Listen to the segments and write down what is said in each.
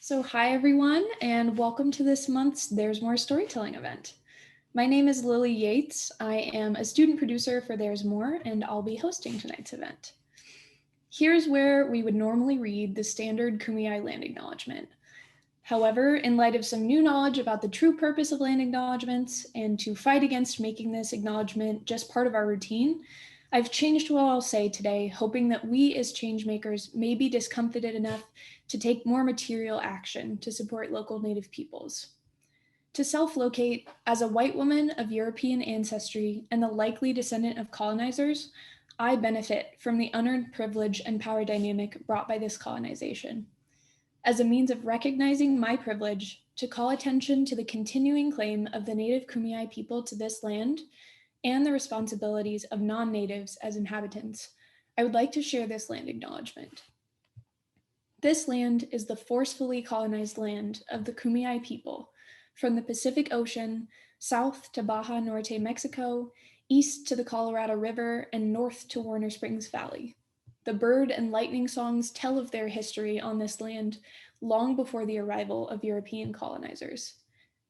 Hi everyone, and welcome to this month's There's More Storytelling event. My name is Lily Yates. I am a student producer for There's More, and I'll be hosting tonight's event. Here's where we would normally read the standard Kumeyaay land acknowledgement. However, in light of some new knowledge about the true purpose of land acknowledgements and to fight against making this acknowledgement just part of our routine, I've changed what I'll say today, hoping that we as changemakers may be discomfited enough to take more material action to support local Native peoples. To self-locate, as a white woman of European ancestry and the likely descendant of colonizers, I benefit from the unearned privilege and power dynamic brought by this colonization. As a means of recognizing my privilege to call attention to the continuing claim of the Native Kumeyaay people to this land and the responsibilities of non-natives as inhabitants, I would like to share this land acknowledgement. This land is the forcefully colonized land of the Kumeyaay people, from the Pacific Ocean, south to Baja Norte, Mexico, east to the Colorado River, and north to Warner Springs Valley. The bird and lightning songs tell of their history on this land long before the arrival of European colonizers.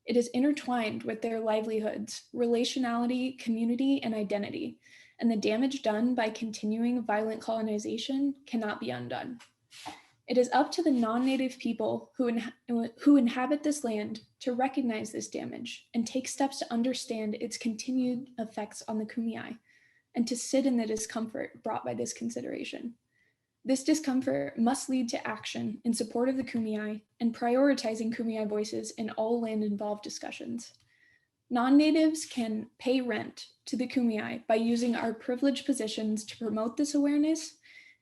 It is intertwined with their livelihoods, relationality, community, and identity, and the damage done by continuing violent colonization cannot be undone. It is up to the non-native people who inhabit this land to recognize this damage and take steps to understand its continued effects on the Kumeyaay, and to sit in the discomfort brought by this consideration. This discomfort must lead to action in support of the Kumeyaay and prioritizing Kumeyaay voices in all land-involved discussions. Non-natives can pay rent to the Kumeyaay by using our privileged positions to promote this awareness,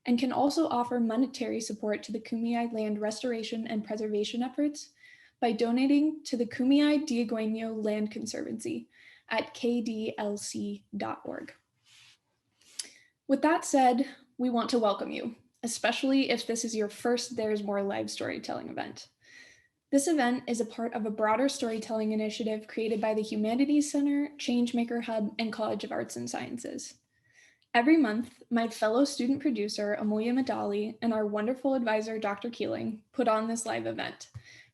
and can also offer monetary support to the Kumeyaay land restoration and preservation efforts by donating to the Kumeyaay Diagueño Land Conservancy at kdlc.org. With that said, we want to welcome you, especially if this is your first There's More live storytelling event. This event is a part of a broader storytelling initiative created by the Humanities Center, Changemaker Hub, and College of Arts and Sciences. Every month, my fellow student producer, Amoya Madali, and our wonderful advisor, Dr. Keeling, put on this live event,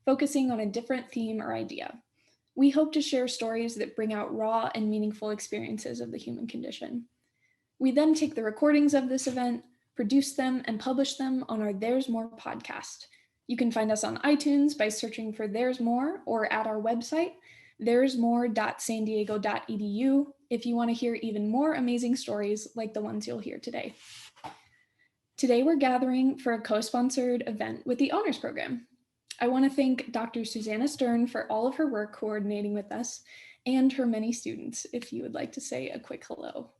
focusing on a different theme or idea. We hope to share stories that bring out raw and meaningful experiences of the human condition. We then take the recordings of this event, produce them, and publish them on our There's More podcast. You can find us on iTunes by searching for There's More, or at our website, there'smore.sandiego.edu, if you want to hear even more amazing stories like the ones you'll hear today. Today we're gathering for a co-sponsored event with the Honors Program. I want to thank Dr. Susanna Stern for all of her work coordinating with us and her many students, if you would like to say a quick hello.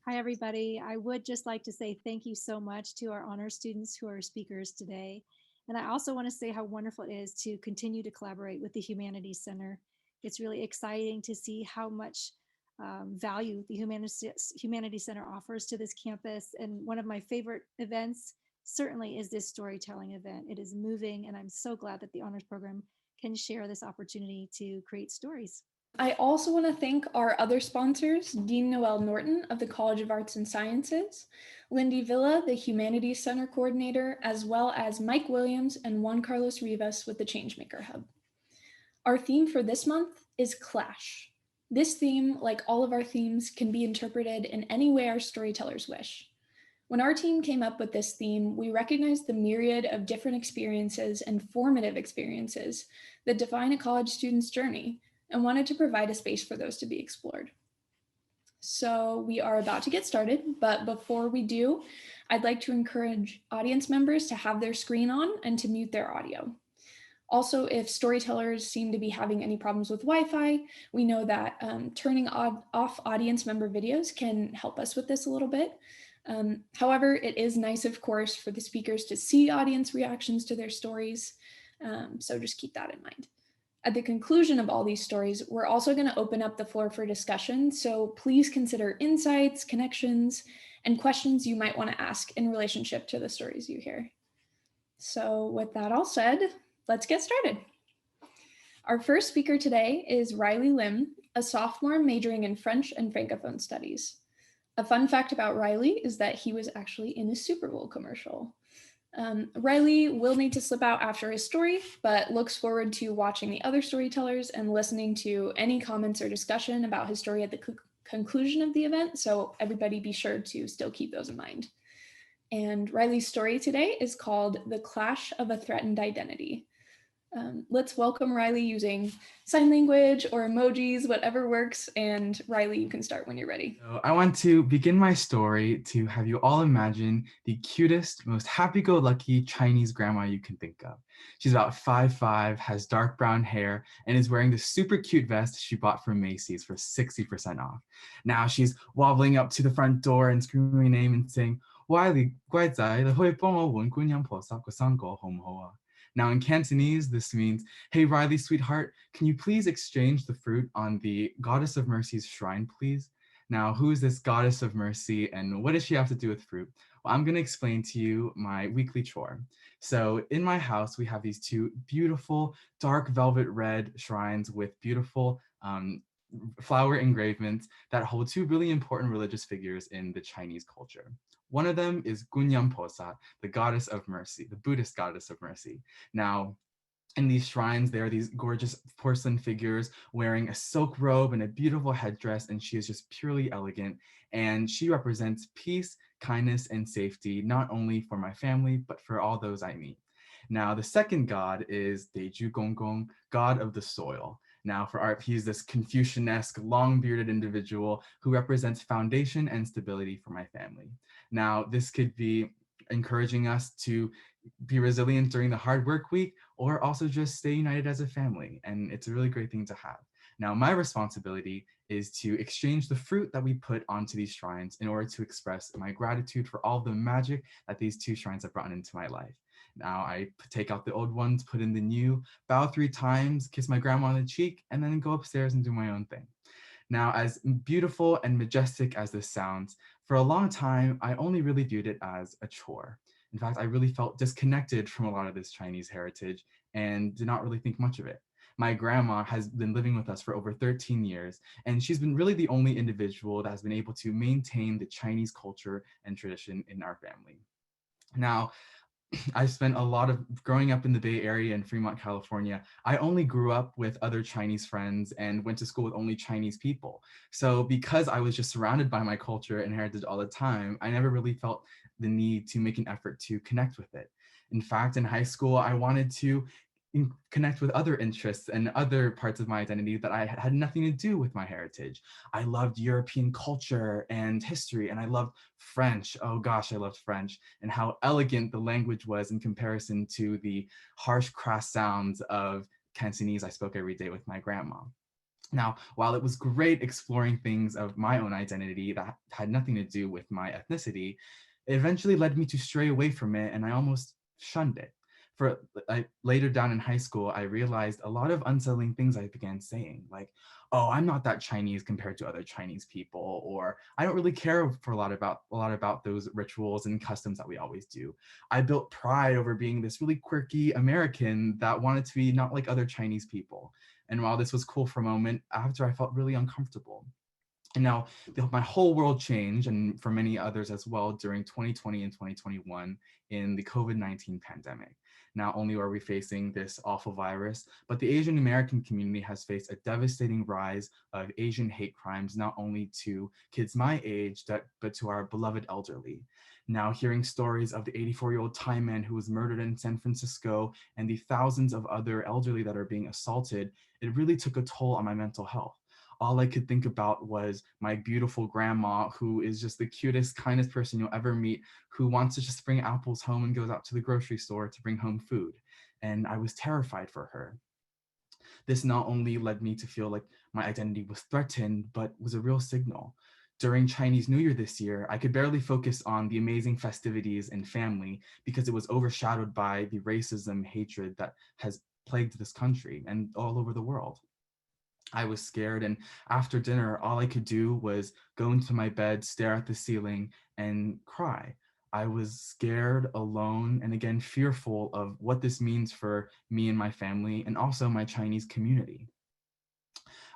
Hi, everybody. I would just like to say thank you so much to our honor students who are speakers today. And I also want to say how wonderful it is to continue to collaborate with the Humanities Center. It's really exciting to see how much value the Humanities Center offers to this campus. And one of my favorite events certainly is this storytelling event. It is moving, and I'm so glad that the honors program can share this opportunity to create stories. I also want to thank our other sponsors, Dean Noel Norton of the College of Arts and Sciences, Lindy Villa, the Humanities Center Coordinator, as well as Mike Williams and Juan Carlos Rivas with the Changemaker Hub. Our theme for this month is Clash. This theme, like all of our themes, can be interpreted in any way our storytellers wish. When our team came up with this theme, we recognized the myriad of different experiences and formative experiences that define a college student's journey, and wanted to provide a space for those to be explored. So we are about to get started, but before we do, I'd like to encourage audience members to have their screen on and to mute their audio. Also, if storytellers seem to be having any problems with Wi-Fi, we know that turning off audience member videos can help us with this a little bit. However, it is nice, of course, for the speakers to see audience reactions to their stories, so just keep that in mind. At the conclusion of all these stories, we're also going to open up the floor for discussion, so please consider insights, connections, and questions you might want to ask in relationship to the stories you hear. So with that all said, let's get started. Our first speaker today is Riley Lim, a sophomore majoring in French and Francophone studies. A fun fact about Riley is that he was actually in a Super Bowl commercial. Riley will need to slip out after his story, but looks forward to watching the other storytellers and listening to any comments or discussion about his story at the conclusion of the event. So everybody be sure to still keep those in mind. And Riley's story today is called The Clash of a Threatened Identity. Let's welcome Riley using sign language or emojis, whatever works. And Riley, you can start when you're ready. So I want to begin my story to have you all imagine the cutest, most happy-go-lucky Chinese grandma you can think of. She's about 5'5", has dark brown hair, and is wearing this super cute vest she bought from Macy's for 60% off. Now she's wobbling up to the front door and screaming my name and saying, Wiley, 乖仔，你可以幫我揾觀音菩薩個生果好唔好啊? Now in Cantonese, this means, hey Riley, sweetheart, can you please exchange the fruit on the Goddess of Mercy's shrine, please? Now, who is this Goddess of Mercy and what does she have to do with fruit? Well, I'm gonna explain to you my weekly chore. So in my house, we have these two beautiful dark velvet red shrines with beautiful flower engravements that hold two really important religious figures in the Chinese culture. One of them is Gunyam Posa, the goddess of mercy, the Buddhist goddess of mercy. Now, in these shrines, there are these gorgeous porcelain figures wearing a silk robe and a beautiful headdress, and she is just purely elegant. And she represents peace, kindness, and safety, not only for my family, but for all those I meet. Now, the second god is Deju Gonggong, god of the soil. Now, for art, he's this Confucian-esque, long-bearded individual who represents foundation and stability for my family. Now, this could be encouraging us to be resilient during the hard work week, or also just stay united as a family. And it's a really great thing to have. Now, my responsibility is to exchange the fruit that we put onto these shrines in order to express my gratitude for all the magic that these two shrines have brought into my life. Now I take out the old ones, put in the new, bow 3 times, kiss my grandma on the cheek, and then go upstairs and do my own thing. Now, as beautiful and majestic as this sounds, for a long time, I only really viewed it as a chore. In fact, I really felt disconnected from a lot of this Chinese heritage and did not really think much of it. My grandma has been living with us for over 13 years, and she's been really the only individual that has been able to maintain the Chinese culture and tradition in our family. Now, I spent a lot of growing up in the Bay Area in Fremont, California. I only grew up with other Chinese friends and went to school with only Chinese people. So because I was just surrounded by my culture and heritage all the time, I never really felt the need to make an effort to connect with it. In fact, in high school, I wanted to connect with other interests and other parts of my identity that I had nothing to do with my heritage. I loved European culture and history, and I loved French. Oh gosh, I loved French, and how elegant the language was in comparison to the harsh, crass sounds of Cantonese I spoke every day with my grandma. Now, while it was great exploring things of my own identity that had nothing to do with my ethnicity, it eventually led me to stray away from it, and I almost shunned it. Later down in high school, I realized a lot of unsettling things I began saying, like, oh, I'm not that Chinese compared to other Chinese people, or I don't really care for a lot about those rituals and customs that we always do. I built pride over being this really quirky American that wanted to be not like other Chinese people. And while this was cool for a moment, after I felt really uncomfortable. And now my whole world changed, and for many others as well, during 2020 and 2021 in the COVID-19 pandemic. Not only are we facing this awful virus, but the Asian American community has faced a devastating rise of Asian hate crimes, not only to kids my age, but to our beloved elderly. Now, hearing stories of the 84-year-old Thai man who was murdered in San Francisco and the thousands of other elderly that are being assaulted, it really took a toll on my mental health. All I could think about was my beautiful grandma, who is just the cutest, kindest person you'll ever meet, who wants to just bring apples home and goes out to the grocery store to bring home food. And I was terrified for her. This not only led me to feel like my identity was threatened, but was a real signal. During Chinese New Year this year, I could barely focus on the amazing festivities and family because it was overshadowed by the racism, hatred that has plagued this country and all over the world. I was scared, and after dinner, all I could do was go into my bed, stare at the ceiling, and cry. I was scared, alone, and again, fearful of what this means for me and my family, and also my Chinese community.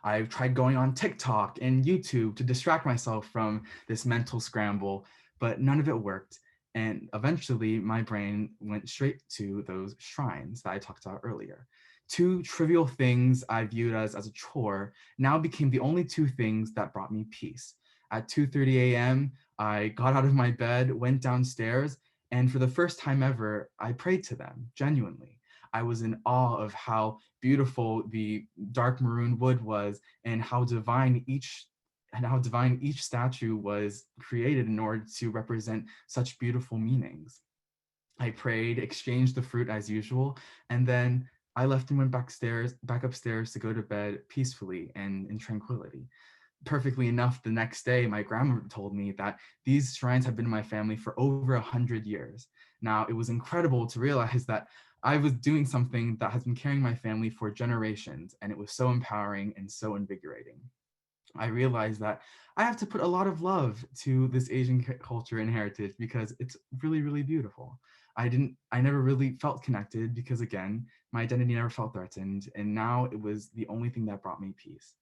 I tried going on TikTok and YouTube to distract myself from this mental scramble, but none of it worked. And eventually my brain went straight to those shrines that I talked about earlier. Two trivial things I viewed as a chore now became the only two things that brought me peace. At 2:30 a.m., I got out of my bed, went downstairs, and for the first time ever, I prayed to them, genuinely. I was in awe of how beautiful the dark maroon wood was and how divine each statue was created in order to represent such beautiful meanings. I prayed, exchanged the fruit as usual, and then I left and went back upstairs to go to bed peacefully and in tranquility. Perfectly enough, the next day, my grandma told me that these shrines have been in my family for over 100 years. Now, it was incredible to realize that I was doing something that has been carrying my family for generations, and it was so empowering and so invigorating. I realized that I have to put a lot of love to this Asian culture and heritage because it's really, really beautiful. I never really felt connected because, again, my identity never felt threatened. And now it was the only thing that brought me peace.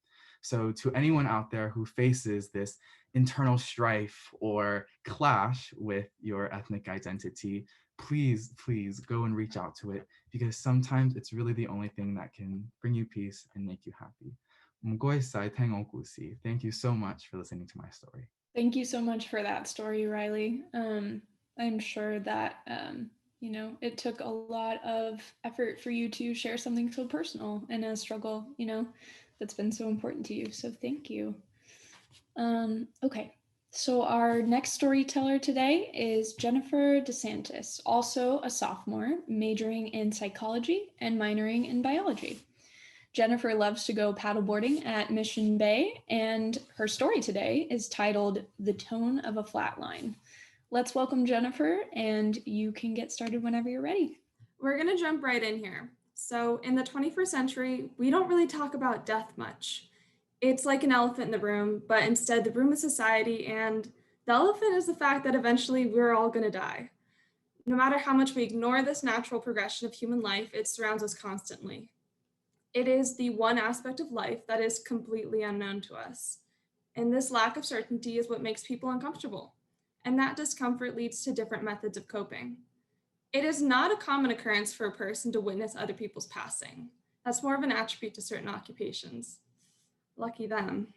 So, to anyone out there who faces this internal strife or clash with your ethnic identity, please, please go and reach out to it because sometimes it's really the only thing that can bring you peace and make you happy. Thank you so much for listening to my story. Thank you so much for that story, Riley. I'm sure that, it took a lot of effort for you to share something so personal in a struggle, that's been so important to you. So thank you. Okay, so our next storyteller today is Jennifer DeSantis, also a sophomore, majoring in psychology and minoring in biology. Jennifer loves to go paddleboarding at Mission Bay, and her story today is titled The Tone of a Flatline. Let's welcome Jennifer, and you can get started whenever you're ready. We're going to jump right in here. So in the 21st century, we don't really talk about death much. It's like an elephant in the room, but instead the room is society, and the elephant is the fact that eventually we're all going to die. No matter how much we ignore this natural progression of human life, it surrounds us constantly. It is the one aspect of life that is completely unknown to us. And this lack of certainty is what makes people uncomfortable. And that discomfort leads to different methods of coping. It is not a common occurrence for a person to witness other people's passing. That's more of an attribute to certain occupations. Lucky them.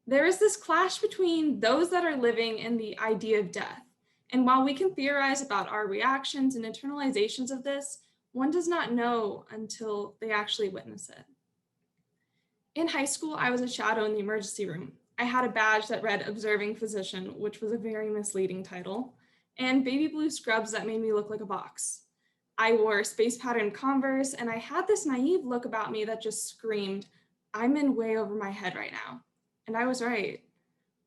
There is this clash between those that are living and the idea of death. And while we can theorize about our reactions and internalizations of this, one does not know until they actually witness it. In high school, I was a shadow in the emergency room. I had a badge that read Observing Physician, which was a very misleading title, and baby blue scrubs that made me look like a box. I wore space pattern Converse, and I had this naive look about me that just screamed, I'm in way over my head right now. And I was right.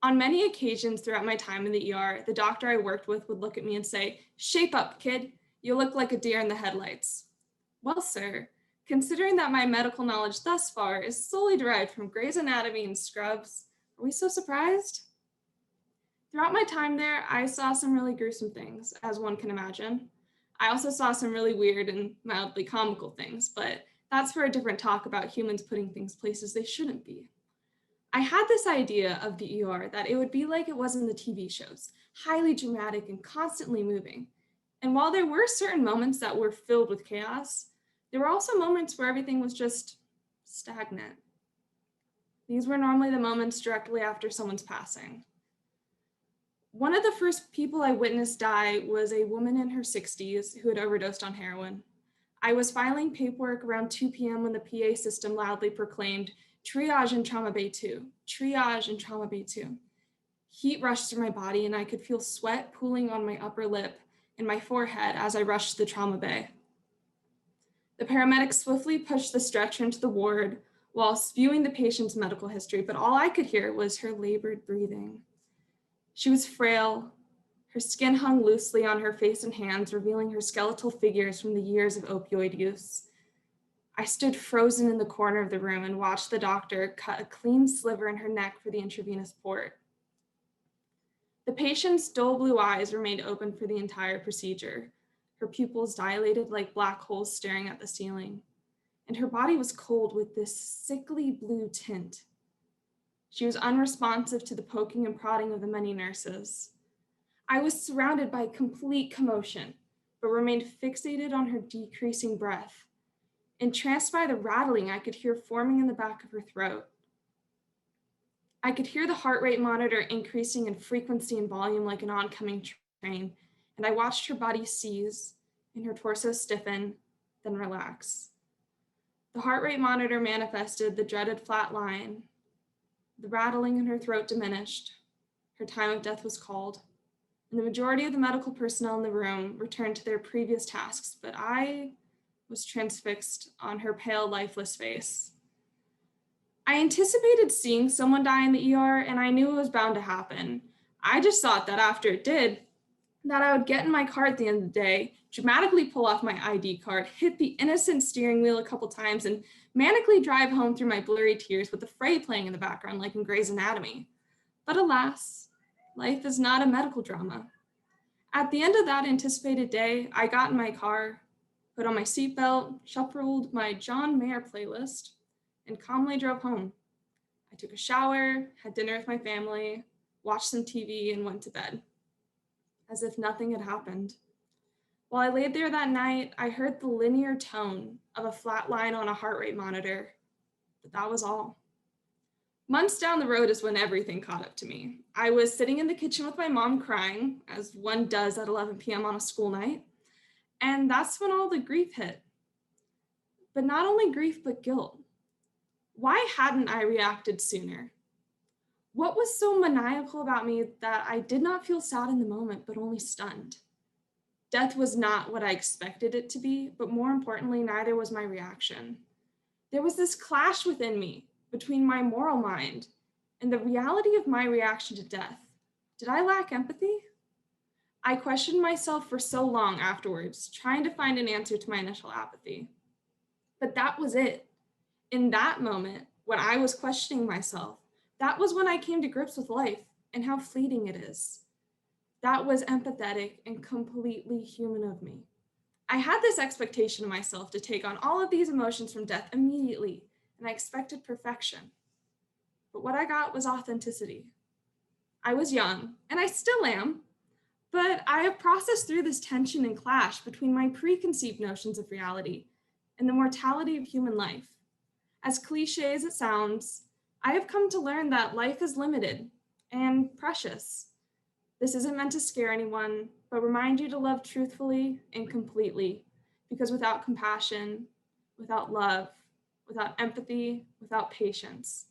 On many occasions throughout my time in the ER, the doctor I worked with would look at me and say, shape up, kid. You look like a deer in the headlights. Well, sir, considering that my medical knowledge thus far is solely derived from Grey's Anatomy and Scrubs, are we so surprised? Throughout my time there, I saw some really gruesome things, as one can imagine. I also saw some really weird and mildly comical things, but that's for a different talk about humans putting things places they shouldn't be. I had this idea of the ER that it would be like it was in the TV shows, highly dramatic and constantly moving. And while there were certain moments that were filled with chaos, there were also moments where everything was just stagnant. These were normally the moments directly after someone's passing. One of the first people I witnessed die was a woman in her 60s who had overdosed on heroin. I was filing paperwork around 2 p.m. when the PA system loudly proclaimed, triage in Trauma Bay 2, triage in Trauma Bay 2. Heat rushed through my body and I could feel sweat pooling on my upper lip and my forehead as I rushed to the trauma bay. The paramedics swiftly pushed the stretcher into the ward while spewing the patient's medical history, but all I could hear was her labored breathing. She was frail. Her skin hung loosely on her face and hands, revealing her skeletal figures from the years of opioid use. I stood frozen in the corner of the room and watched the doctor cut a clean sliver in her neck for the intravenous port. The patient's dull blue eyes remained open for the entire procedure, her pupils dilated like black holes staring at the ceiling, and her body was cold with this sickly blue tint. She was unresponsive to the poking and prodding of the many nurses. I was surrounded by complete commotion, but remained fixated on her decreasing breath. Entranced by the rattling I could hear forming in the back of her throat. I could hear the heart rate monitor increasing in frequency and volume like an oncoming train, and I watched her body seize and her torso stiffen, then relax. The heart rate monitor manifested the dreaded flat line. The rattling in her throat diminished. Her time of death was called, and the majority of the medical personnel in the room returned to their previous tasks, but I was transfixed on her pale, lifeless face. I anticipated seeing someone die in the ER, and I knew it was bound to happen. I just thought that after it did, that I would get in my car at the end of the day, dramatically pull off my ID card, hit the innocent steering wheel a couple times, and manically drive home through my blurry tears with the fray playing in the background like in Grey's Anatomy. But alas, life is not a medical drama. At the end of that anticipated day, I got in my car, put on my seatbelt, shuffled my John Mayer playlist, and calmly drove home. I took a shower, had dinner with my family, watched some TV, and went to bed, as if nothing had happened. While I laid there that night, I heard the linear tone of a flat line on a heart rate monitor, but that was all. Months down the road is when everything caught up to me. I was sitting in the kitchen with my mom crying, as one does at 11 p.m. on a school night, and that's when all the grief hit. But not only grief, but guilt. Why hadn't I reacted sooner? What was so maniacal about me that I did not feel sad in the moment, but only stunned? Death was not what I expected it to be, but more importantly, neither was my reaction. There was this clash within me between my moral mind and the reality of my reaction to death. Did I lack empathy? I questioned myself for so long afterwards, trying to find an answer to my initial apathy. But that was it. In that moment, when I was questioning myself, that was when I came to grips with life and how fleeting it is. That was empathetic and completely human of me. I had this expectation of myself to take on all of these emotions from death immediately, and I expected perfection. But what I got was authenticity. I was young, and I still am, but I have processed through this tension and clash between my preconceived notions of reality and the mortality of human life. As cliche as it sounds, I have come to learn that life is limited and precious. This isn't meant to scare anyone, but remind you to love truthfully and completely, because without compassion, without love, without empathy, without patience,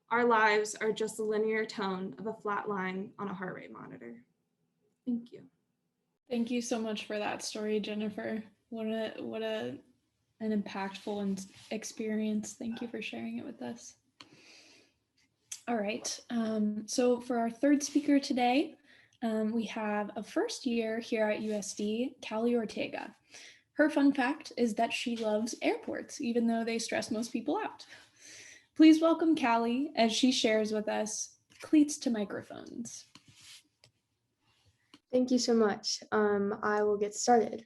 our lives are just the linear tone of a flat line on a heart rate monitor. Thank you. Thank you so much for that story, Jennifer. What an impactful experience. Thank you for sharing it with us. All right. So for our third speaker today, we have a first year here at USD, Cali Ortega. Her fun fact is that she loves airports, even though they stress most people out. Please welcome Cali as she shares with us Cleats to Microphones. Thank you so much. I will get started.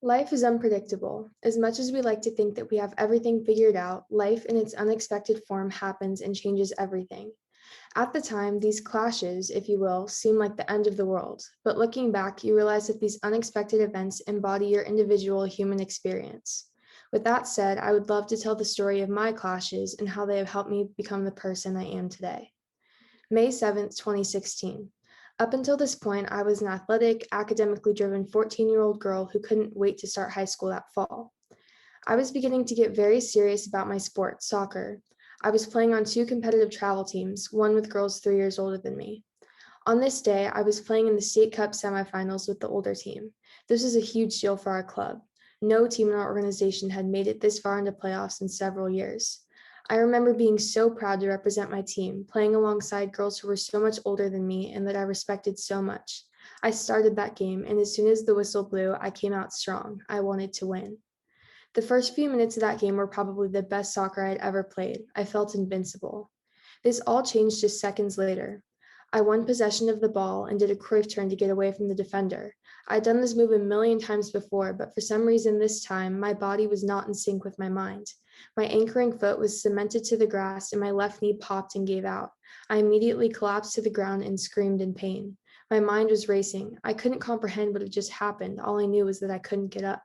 Life is unpredictable. As much as we like to think that we have everything figured out, life in its unexpected form happens and changes everything. At the time, these clashes, if you will, seem like the end of the world. But looking back, you realize that these unexpected events embody your individual human experience. With that said, I would love to tell the story of my clashes and how they have helped me become the person I am today. May 7th, 2016. Up until this point, I was an athletic, academically driven 14-year-old girl who couldn't wait to start high school that fall. I was beginning to get very serious about my sport, soccer. I was playing on 2 competitive travel teams, one with girls 3 years older than me. On this day, I was playing in the state cup semifinals with the older team. This was a huge deal for our club. No team in our organization had made it this far into playoffs in several years. I remember being so proud to represent my team, playing alongside girls who were so much older than me and that I respected so much. I started that game, and as soon as the whistle blew, I came out strong. I wanted to win. The first few minutes of that game were probably the best soccer I'd ever played. I felt invincible. This all changed just seconds later. I won possession of the ball and did a Cruyff turn to get away from the defender. I'd done this move a million times before, but for some reason this time, my body was not in sync with my mind. My anchoring foot was cemented to the grass and my left knee popped and gave out. I immediately collapsed to the ground and screamed in pain. My mind was racing. I couldn't comprehend what had just happened. All I knew was that I couldn't get up.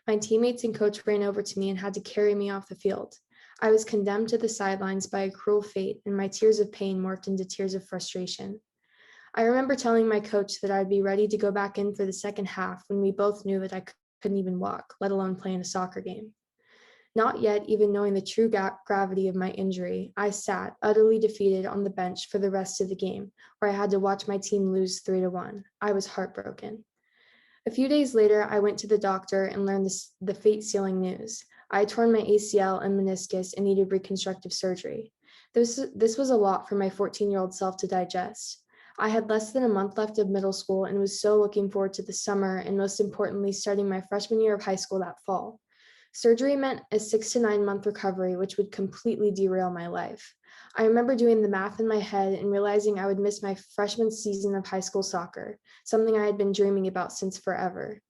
My teammates and coach ran over to me and had to carry me off the field. I was condemned to the sidelines by a cruel fate, and my tears of pain morphed into tears of frustration. I remember telling my coach that I'd be ready to go back in for the second half when we both knew that I couldn't even walk, let alone play in a soccer game. Not yet even knowing the true gravity of my injury, I sat, utterly defeated, on the bench for the rest of the game, where I had to watch my team lose 3-1. I was heartbroken. A few days later, I went to the doctor and learned the fate-sealing news. I had torn my ACL and meniscus and needed reconstructive surgery. This was a lot for my 14-year-old self to digest. I had less than a month left of middle school and was so looking forward to the summer and, most importantly, starting my freshman year of high school that fall. Surgery meant a 6 to 9 month recovery, which would completely derail my life. I remember doing the math in my head and realizing I would miss my freshman season of high school soccer, something I had been dreaming about since forever.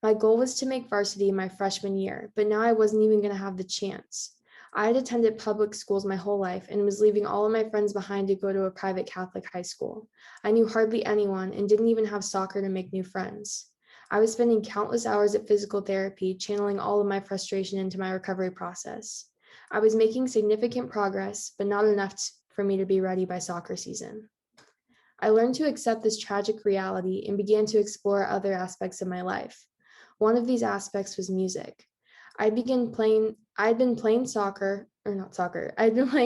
My goal was to make varsity my freshman year, but now I wasn't even going to have the chance. I had attended public schools my whole life and was leaving all of my friends behind to go to a private Catholic high school. I knew hardly anyone and didn't even have soccer to make new friends. I was spending countless hours at physical therapy, channeling all of my frustration into my recovery process. I was making significant progress, but not enough for me to be ready by soccer season. I learned to accept this tragic reality and began to explore other aspects of my life. One of these aspects was music. I'd been playing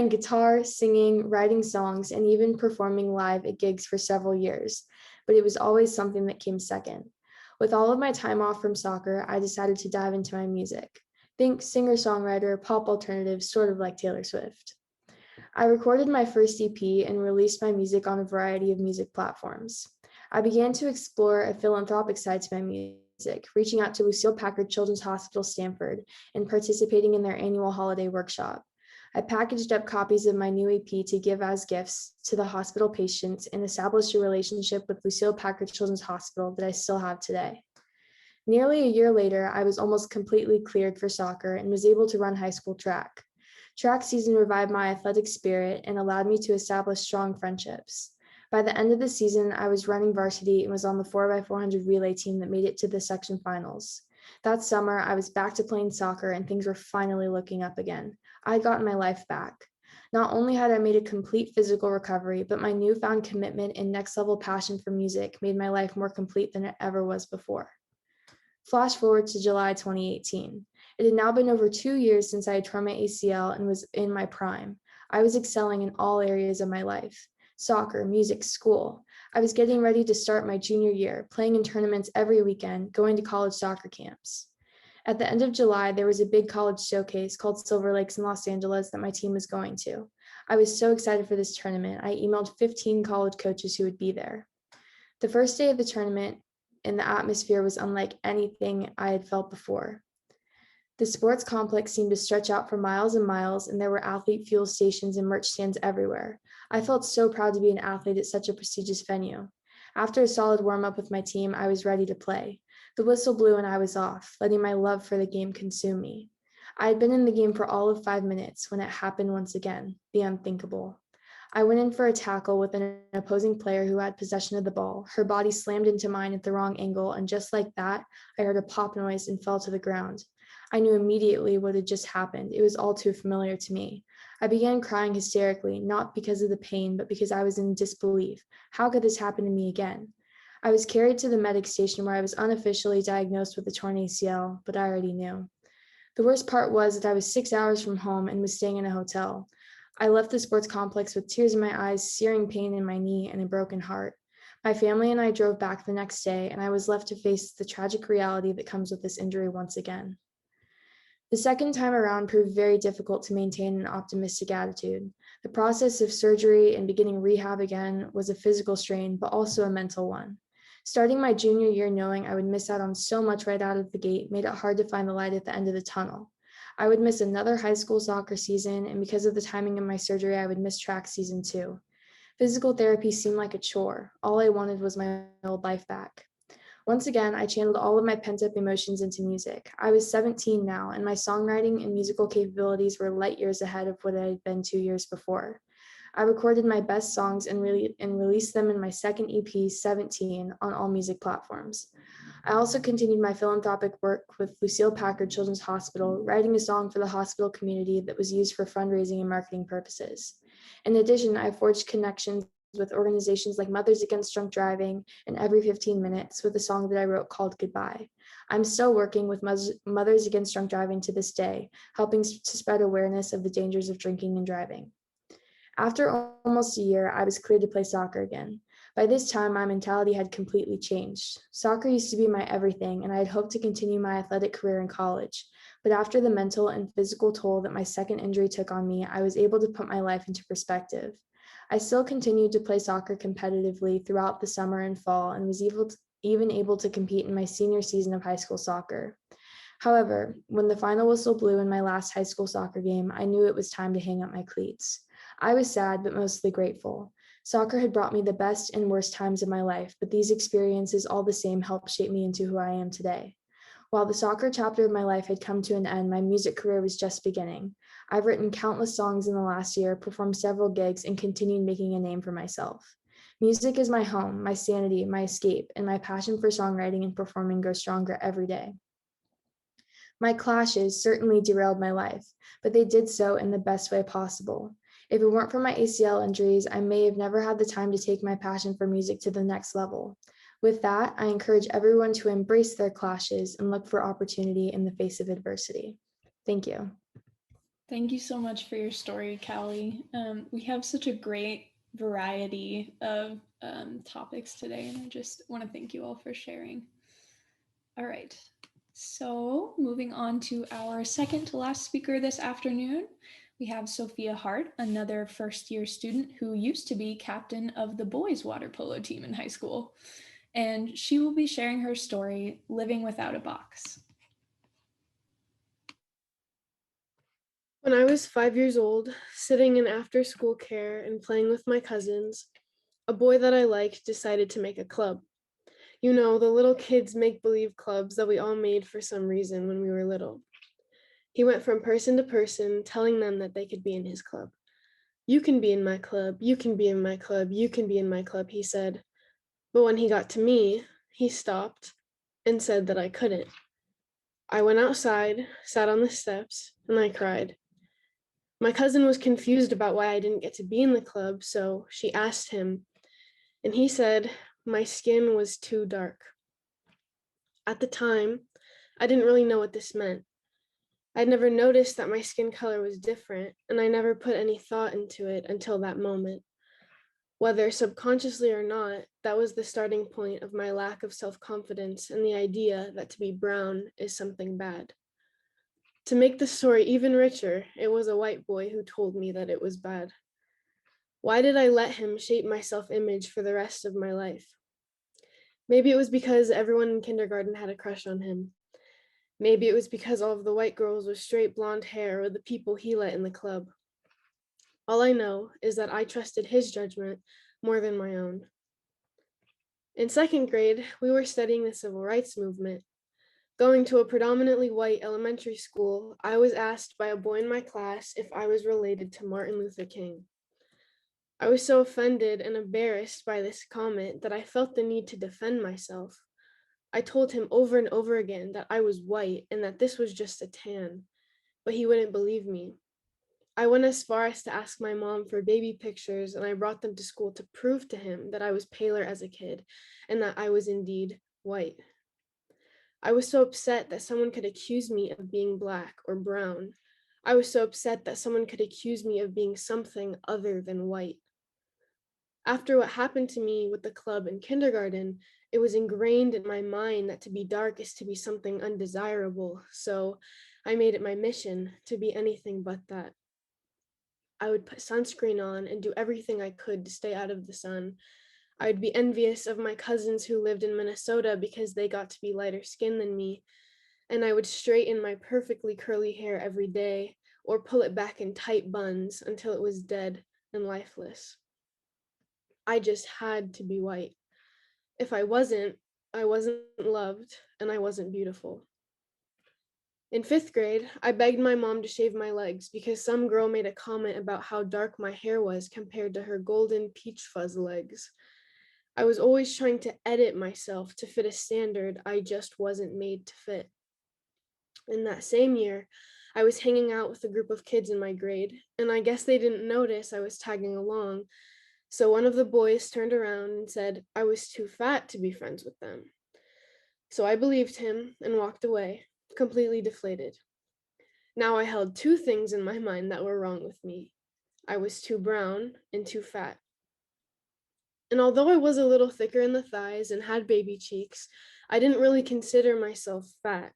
guitar, singing, writing songs, and even performing live at gigs for several years, but it was always something that came second. With all of my time off from soccer, I decided to dive into my music. Think singer-songwriter, pop alternative, sort of like Taylor Swift. I recorded my first EP and released my music on a variety of music platforms. I began to explore a philanthropic side to my music, reaching out to Lucille Packard Children's Hospital Stanford and participating in their annual holiday workshop. I packaged up copies of my new EP to give as gifts to the hospital patients and established a relationship with Lucille Packard Children's Hospital that I still have today. Nearly a year later, I was almost completely cleared for soccer and was able to run high school track. Track season revived my athletic spirit and allowed me to establish strong friendships. By the end of the season, I was running varsity and was on the 4x400 relay team that made it to the section finals. That summer, I was back to playing soccer and things were finally looking up again. I had gotten my life back. Not only had I made a complete physical recovery, but my newfound commitment and next level passion for music made my life more complete than it ever was before. Flash forward to July 2018. It had now been over 2 years since I had torn my ACL and was in my prime. I was excelling in all areas of my life: soccer, music, school. I was getting ready to start my junior year, playing in tournaments every weekend, going to college soccer camps. At the end of July, there was a big college showcase called Silver Lakes in Los Angeles that my team was going to. I was so excited for this tournament. I emailed 15 college coaches who would be there. The first day of the tournament, and the atmosphere was unlike anything I had felt before. The sports complex seemed to stretch out for miles and miles, and there were athlete fuel stations and merch stands everywhere. I felt so proud to be an athlete at such a prestigious venue. After a solid warm-up with my team, I was ready to play. The whistle blew and I was off, letting my love for the game consume me. I had been in the game for all of 5 minutes when it happened once again, the unthinkable. I went in for a tackle with an opposing player who had possession of the ball. Her body slammed into mine at the wrong angle, and just like that, I heard a pop noise and fell to the ground. I knew immediately what had just happened. It was all too familiar to me. I began crying hysterically, not because of the pain, but because I was in disbelief. How could this happen to me again? I was carried to the medic station where I was unofficially diagnosed with a torn ACL, but I already knew. The worst part was that I was 6 hours from home and was staying in a hotel. I left the sports complex with tears in my eyes, searing pain in my knee, and a broken heart. My family and I drove back the next day, and I was left to face the tragic reality that comes with this injury once again. The second time around proved very difficult to maintain an optimistic attitude. The process of surgery and beginning rehab again was a physical strain, but also a mental one. Starting my junior year knowing I would miss out on so much right out of the gate made it hard to find the light at the end of the tunnel. I would miss another high school soccer season, and because of the timing of my surgery, I would miss track season too. Physical therapy seemed like a chore. All I wanted was my old life back. Once again, I channeled all of my pent-up emotions into music. I was 17 now, and my songwriting and musical capabilities were light years ahead of what I had been 2 years before. I recorded my best songs and released them in my second EP, 17, on all music platforms. I also continued my philanthropic work with Lucille Packard Children's Hospital, writing a song for the hospital community that was used for fundraising and marketing purposes. In addition, I forged connections with organizations like Mothers Against Drunk Driving and Every 15 Minutes with a song that I wrote called Goodbye. I'm still working with Mothers Against Drunk Driving to this day, helping to spread awareness of the dangers of drinking and driving. After almost a year, I was cleared to play soccer again. By this time, my mentality had completely changed. Soccer used to be my everything, and I had hoped to continue my athletic career in college. But after the mental and physical toll that my second injury took on me, I was able to put my life into perspective. I still continued to play soccer competitively throughout the summer and fall, and was even able to compete in my senior season of high school soccer. However, when the final whistle blew in my last high school soccer game, I knew it was time to hang up my cleats. I was sad, but mostly grateful. Soccer had brought me the best and worst times of my life, but these experiences all the same helped shape me into who I am today. While the soccer chapter of my life had come to an end, my music career was just beginning. I've written countless songs in the last year, performed several gigs, and continued making a name for myself. Music is my home, my sanity, my escape, and my passion for songwriting and performing grows stronger every day. My clashes certainly derailed my life, but they did so in the best way possible. If it weren't for my ACL injuries, I may have never had the time to take my passion for music to the next level. With that, I encourage everyone to embrace their clashes and look for opportunity in the face of adversity. Thank you. Thank you so much for your story, Cali. We have such a great variety of topics today, and I just want to thank you all for sharing. All right, so moving on to our second to last speaker this afternoon, we have Sophia Hart, another first-year student who used to be captain of the boys' water polo team in high school, and she will be sharing her story, Living Without a Box. When I was 5 years old, sitting in after-school care and playing with my cousins, a boy that I liked decided to make a club. You know, the little kids make-believe clubs that we all made for some reason when we were little. He went from person to person, telling them that they could be in his club. You can be in my club, you can be in my club, you can be in my club, he said. But when he got to me, he stopped and said that I couldn't. I went outside, sat on the steps, and I cried. My cousin was confused about why I didn't get to be in the club, so she asked him, and he said my skin was too dark. At the time, I didn't really know what this meant. I'd never noticed that my skin color was different, and I never put any thought into it until that moment. Whether subconsciously or not, that was the starting point of my lack of self-confidence and the idea that to be brown is something bad. To make the story even richer, it was a white boy who told me that it was bad. Why did I let him shape my self-image for the rest of my life? Maybe it was because everyone in kindergarten had a crush on him. Maybe it was because all of the white girls with straight blonde hair were the people he let in the club. All I know is that I trusted his judgment more than my own. In second grade, we were studying the civil rights movement. Going to a predominantly white elementary school, I was asked by a boy in my class if I was related to Martin Luther King. I was so offended and embarrassed by this comment that I felt the need to defend myself. I told him over and over again that I was white and that this was just a tan, but he wouldn't believe me. I went as far as to ask my mom for baby pictures, and I brought them to school to prove to him that I was paler as a kid and that I was indeed white. I was so upset that someone could accuse me of being Black or brown. I was so upset that someone could accuse me of being something other than white. After what happened to me with the club in kindergarten, it was ingrained in my mind that to be dark is to be something undesirable, so I made it my mission to be anything but that. I would put sunscreen on and do everything I could to stay out of the sun. I would be envious of my cousins who lived in Minnesota because they got to be lighter skinned than me, and I would straighten my perfectly curly hair every day or pull it back in tight buns until it was dead and lifeless. I just had to be white. If I wasn't loved and I wasn't beautiful. In 5th grade, I begged my mom to shave my legs because some girl made a comment about how dark my hair was compared to her golden peach fuzz legs. I was always trying to edit myself to fit a standard I just wasn't made to fit. In that same year, I was hanging out with a group of kids in my grade, and I guess they didn't notice I was tagging along. So one of the boys turned around and said I was too fat to be friends with them. So I believed him and walked away, completely deflated. Now I held two things in my mind that were wrong with me. I was too brown and too fat. And although I was a little thicker in the thighs and had baby cheeks, I didn't really consider myself fat.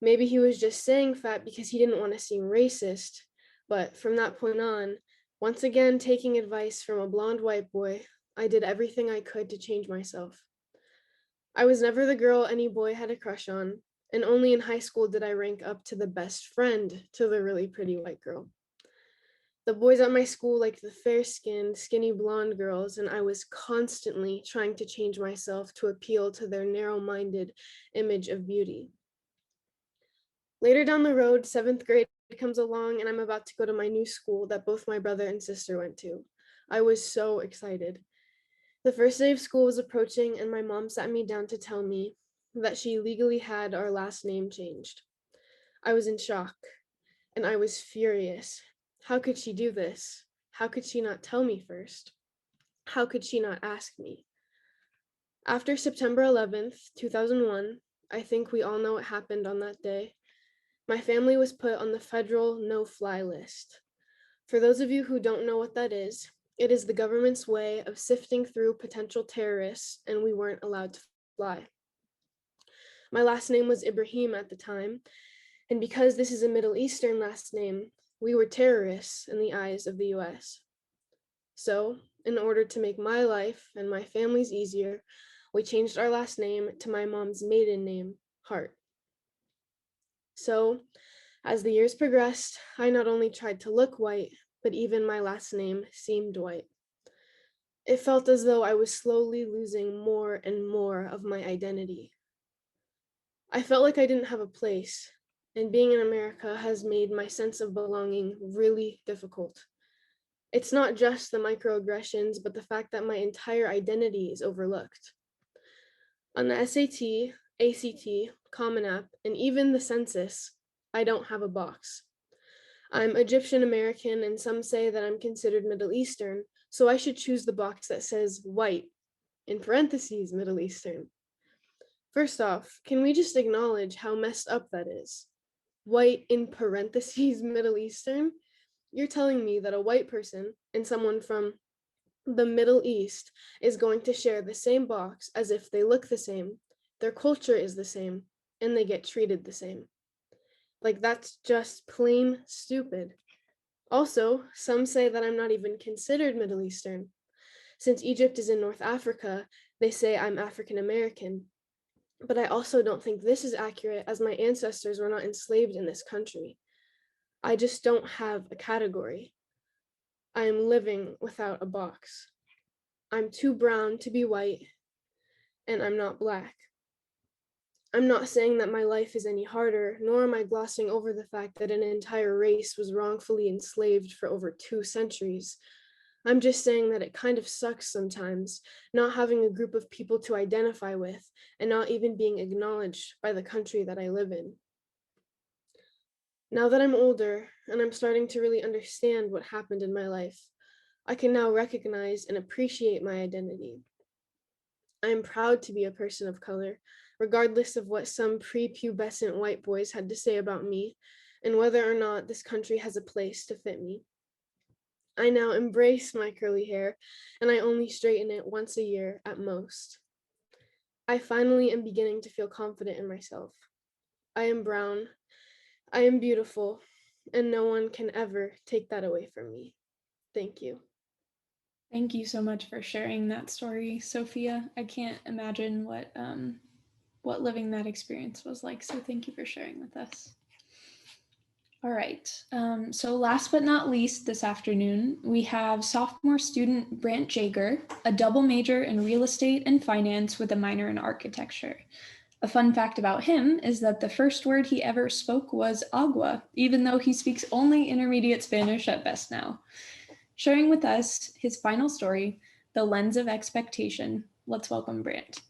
Maybe he was just saying fat because he didn't want to seem racist, but from that point on, once again taking advice from a blonde white boy, I did everything I could to change myself. I was never the girl any boy had a crush on, and only in high school did I rank up to the best friend to the really pretty white girl. The boys at my school liked the fair-skinned, skinny blonde girls, and I was constantly trying to change myself to appeal to their narrow-minded image of beauty. Later down the road, 7th grade comes along, and I'm about to go to my new school that both my brother and sister went to. I was so excited. The first day of school was approaching, and my mom sat me down to tell me that she legally had our last name changed. I was in shock, and I was furious. How could she do this? How could she not tell me first? How could she not ask me? After September 11th, 2001, I think we all know what happened on that day. My family was put on the federal no-fly list. For those of you who don't know what that is, it is the government's way of sifting through potential terrorists, and we weren't allowed to fly. My last name was Ibrahim at the time, and because this is a Middle Eastern last name, we were terrorists in the eyes of the US. So, in order to make my life and my family's easier, we changed our last name to my mom's maiden name, Hart. So, as the years progressed, I not only tried to look white, but even my last name seemed white. It felt as though I was slowly losing more and more of my identity. I felt like I didn't have a place, and being in America has made my sense of belonging really difficult. It's not just the microaggressions, but the fact that my entire identity is overlooked. On the SAT, ACT, Common App, and even the census, I don't have a box. I'm Egyptian American, and some say that I'm considered Middle Eastern, so I should choose the box that says white, in parentheses, Middle Eastern. First off, can we just acknowledge how messed up that is? White in parentheses, Middle Eastern? You're telling me that a white person and someone from the Middle East is going to share the same box as if they look the same, their culture is the same, and they get treated the same. Like, that's just plain stupid. Also, some say that I'm not even considered Middle Eastern. Since Egypt is in North Africa, they say I'm African American. But I also don't think this is accurate, as my ancestors were not enslaved in this country. I just don't have a category. I am living without a box. I'm too brown to be white, and I'm not Black. I'm not saying that my life is any harder, nor am I glossing over the fact that an entire race was wrongfully enslaved for over 2 centuries. I'm just saying that it kind of sucks sometimes, not having a group of people to identify with, and not even being acknowledged by the country that I live in. Now that I'm older, and I'm starting to really understand what happened in my life, I can now recognize and appreciate my identity. I am proud to be a person of color, regardless of what some prepubescent white boys had to say about me, and whether or not this country has a place to fit me. I now embrace my curly hair, and I only straighten it once a year at most. I finally am beginning to feel confident in myself. I am brown, I am beautiful, and no one can ever take that away from me. Thank you. Thank you so much for sharing that story, Sophia. I can't imagine what living that experience was like, so thank you for sharing with us. All right, so last but not least this afternoon, we have sophomore student Brandt Jager, a double major in real estate and finance with a minor in architecture. A fun fact about him is that the first word he ever spoke was agua, even though he speaks only intermediate Spanish at best now. Sharing with us his final story, The Lens of Expectation, let's welcome Brandt.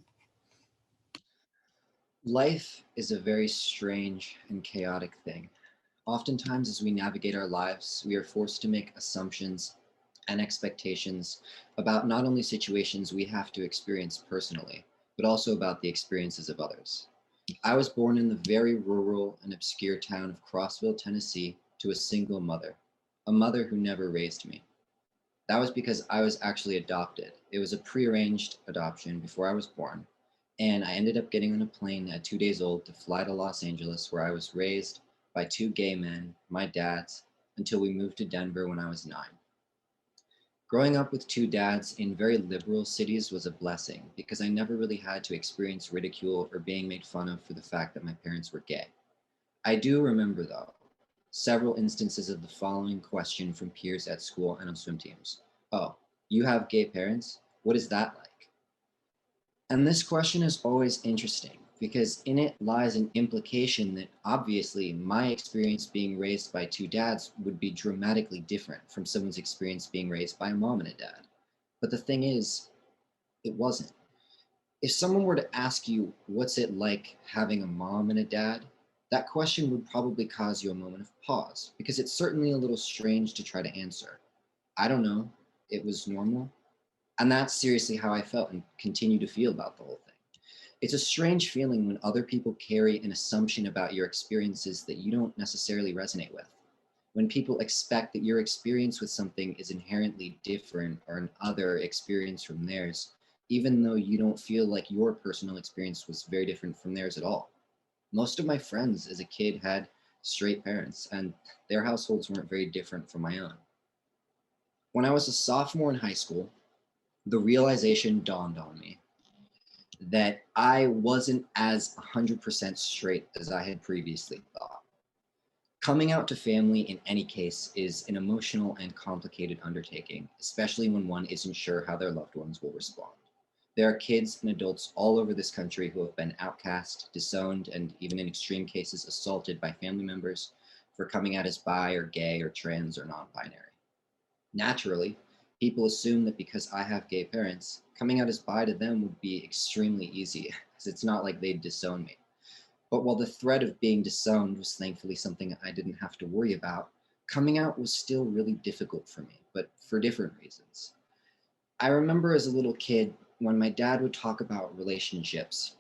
Life is a very strange and chaotic thing. Oftentimes, as we navigate our lives, we are forced to make assumptions and expectations about not only situations we have to experience personally, but also about the experiences of others. I was born in the very rural and obscure town of Crossville, Tennessee, to a single mother, a mother who never raised me. That was because I was actually adopted. It was a prearranged adoption before I was born, and I ended up getting on a plane at 2 days old to fly to Los Angeles, where I was raised by two gay men, my dads, until we moved to Denver when I was 9. Growing up with two dads in very liberal cities was a blessing because I never really had to experience ridicule or being made fun of for the fact that my parents were gay. I do remember, though, several instances of the following question from peers at school and on swim teams. Oh, you have gay parents? What is that like? And this question is always interesting because in it lies an implication that obviously my experience being raised by two dads would be dramatically different from someone's experience being raised by a mom and a dad. But the thing is, it wasn't. If someone were to ask you, what's it like having a mom and a dad? That question would probably cause you a moment of pause because it's certainly a little strange to try to answer. I don't know. It was normal. And that's seriously how I felt and continue to feel about the whole thing. It's a strange feeling when other people carry an assumption about your experiences that you don't necessarily resonate with. When people expect that your experience with something is inherently different or an other experience from theirs, even though you don't feel like your personal experience was very different from theirs at all. Most of my friends as a kid had straight parents, and their households weren't very different from my own. When I was a sophomore in high school, the realization dawned on me that I wasn't as 100% straight as I had previously thought. Coming out to family in any case is an emotional and complicated undertaking, especially when one isn't sure how their loved ones will respond. There are kids and adults all over this country who have been outcast, disowned, and even in extreme cases assaulted by family members for coming out as bi or gay or trans or non-binary. Naturally, people assume that because I have gay parents, coming out as bi to them would be extremely easy, as it's not like they'd disown me. But while the threat of being disowned was thankfully something I didn't have to worry about, coming out was still really difficult for me, but for different reasons. I remember as a little kid when my dad would talk about relationships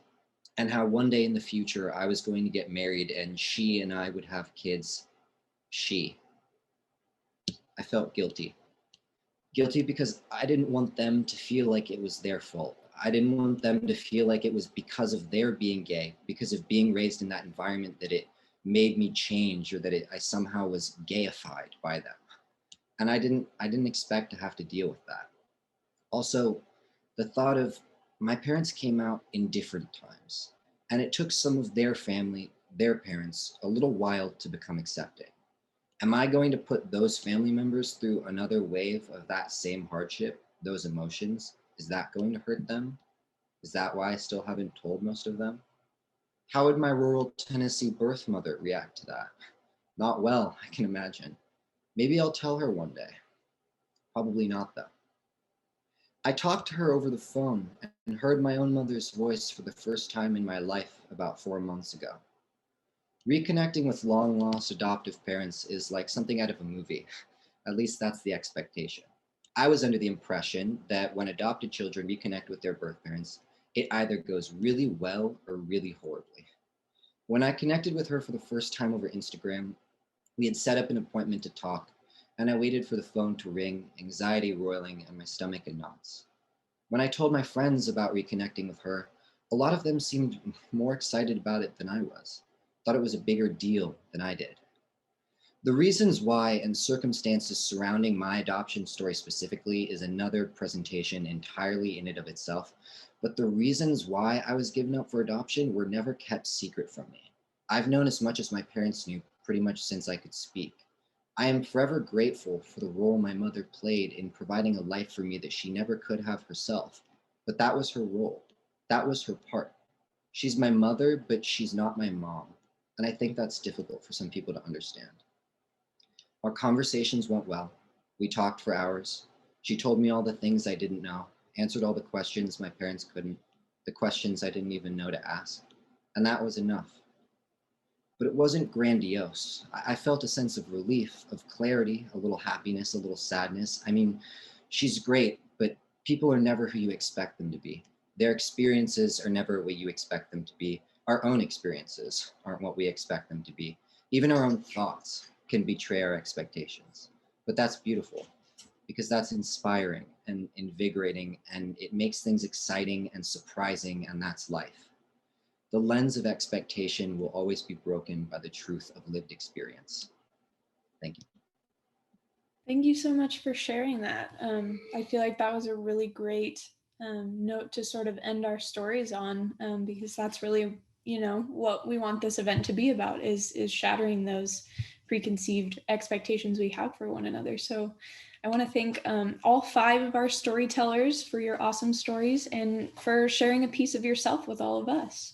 and how one day in the future I was going to get married and she and I would have kids. I felt guilty. Guilty because I didn't want them to feel like it was their fault. I didn't want them to feel like it was because of their being gay, because of being raised in that environment that it made me change or that I somehow was gayified by them. And I didn't expect to have to deal with that. Also, the thought of my parents came out in different times, and it took some of their family, their parents, a little while to become accepting. Am I going to put those family members through another wave of that same hardship, those emotions? Is that going to hurt them? Is that why I still haven't told most of them? How would my rural Tennessee birth mother react to that? Not well, I can imagine. Maybe I'll tell her one day. Probably not, though. I talked to her over the phone and heard my own mother's voice for the first time in my life about 4 months ago. Reconnecting with long-lost adoptive parents is like something out of a movie. At least that's the expectation. I was under the impression that when adopted children reconnect with their birth parents, it either goes really well or really horribly. When I connected with her for the first time over Instagram, we had set up an appointment to talk, and I waited for the phone to ring, anxiety roiling and my stomach in knots. When I told my friends about reconnecting with her, a lot of them seemed more excited about it than I was, thought it was a bigger deal than I did. The reasons why and circumstances surrounding my adoption story specifically is another presentation entirely in and of itself, but the reasons why I was given up for adoption were never kept secret from me. I've known as much as my parents knew pretty much since I could speak. I am forever grateful for the role my mother played in providing a life for me that she never could have herself, but that was her role. That was her part. She's my mother, but she's not my mom. And I think that's difficult for some people to understand. Our conversations went well. We talked for hours. She told me all the things I didn't know, answered all the questions my parents couldn't, the questions I didn't even know to ask. And that was enough. But it wasn't grandiose. I felt a sense of relief, of clarity, a little happiness, a little sadness. I mean, she's great, but people are never who you expect them to be. Their experiences are never what you expect them to be. Our own experiences aren't what we expect them to be. Even our own thoughts can betray our expectations. But that's beautiful because that's inspiring and invigorating, and it makes things exciting and surprising, and that's life. The lens of expectation will always be broken by the truth of lived experience. Thank you. Thank you so much for sharing that. I feel like that was a really great note to sort of end our stories on, because that's really, what we want this event to be about is shattering those preconceived expectations we have for one another. So I want to thank all 5 of our storytellers for your awesome stories and for sharing a piece of yourself with all of us.